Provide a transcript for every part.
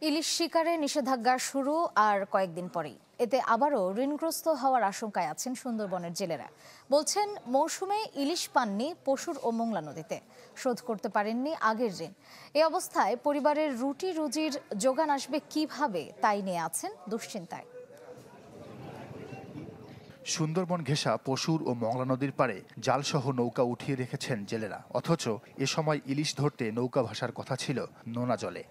ইলিশ শিকারে নিষেধাজ্ঞা শুরু আর কয়েকদিন পরেই এতে আবারও ঋণগ্রস্ত হওয়ার আশঙ্কায় আছেন সুন্দরবনের জেলেরা। বলছেন মৌসুমে ইলিশ পাননি পশুর ও মোংলা নদীতে, শোধ করতে পারেননি আগের ঋণ। এই অবস্থায় পরিবারের রুটি রুজির যোগান আসবে কিভাবে তাই নিয়ে আছেন দুশ্চিন্তায়। সুন্দরবন ঘেঁষা পশুর ও মংলা নদীর পাড়ে জালসহ নৌকা উঠিয়ে রেখেছেন জেলেরা, অথচ এ সময় ইলিশ ধরতে নৌকা ভাসার কথা ছিল নোনা জলে।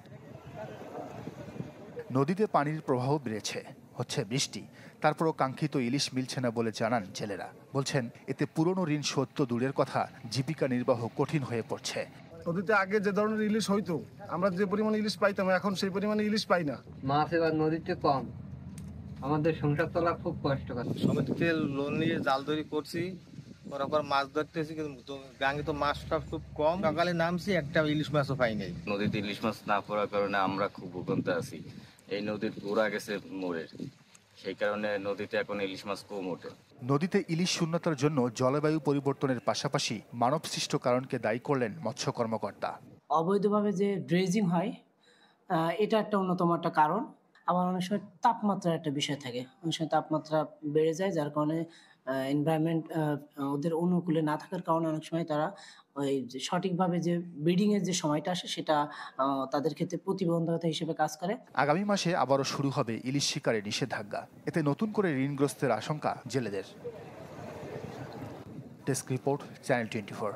নদীতে পানির প্রবাহ বেড়েছে, হচ্ছে বৃষ্টি, তারপরও কাঙ্ক্ষিত ইলিশ মিলছে না বলে জানান জেলেরা। বলছেন এতে পুরনো ঋণ শোধ তো দূরের কথা, জীবিকা নির্বাহ কঠিন হয়ে পড়ছে। নদীতে আগে যে ধরনের ইলিশ হইতো, আমরা যে পরিমাণে ইলিশ পাইতাম এখন সেই পরিমাণে ইলিশ পাই না। মাছ এবার নদীতে কম, আমাদের সংসার চলা খুব কষ্টকর। সমিতিতে লোন নিয়ে জাল তৈরি করছি, পর মাছ ধরতেছি, কিন্তু গাঙ্গে তো মাছটা খুব কম। সকালে নামছি, একটা ইলিশ মাছও পাই নাই। নদীতে ইলিশ মাছ না পড়ার কারণে আমরা খুব ভোগান্তে আছি। এই নদীর গোড়া গেছে মোড়ে, সেই কারণে নদীতে এখন ইলিশ মাছ কম ওঠে। নদীতে ইলিশ শূন্যতার জন্য জলবায়ু পরিবর্তনের পাশাপাশি মানবসৃষ্ট কারণকে দায়ী করলেন মৎস্য কর্মকর্তা। অবৈধভাবে যে ড্রেজিং হয়, এটা একটা অন্যতম একটা কারণ। আবার অনেক সময় তাপমাত্রার একটা বিষয় থাকে, অনেক সময় তাপমাত্রা বেড়ে যায়, যার কারণে এনভায়রনমেন্ট ওদের অনুকূলে না থাকার কারণে অনেক সময় তারা ওই সঠিকভাবে যে ব্রিডিংয়ের যে সময়টা আসে সেটা তাদের ক্ষেত্রে প্রতিবন্ধকতা হিসেবে কাজ করে। আগামী মাসে আবারও শুরু হবে ইলিশ শিকারে নিষেধাজ্ঞা, এতে নতুন করে ঋণগ্রস্তের আশঙ্কা জেলেদের। Desk report, channel 24।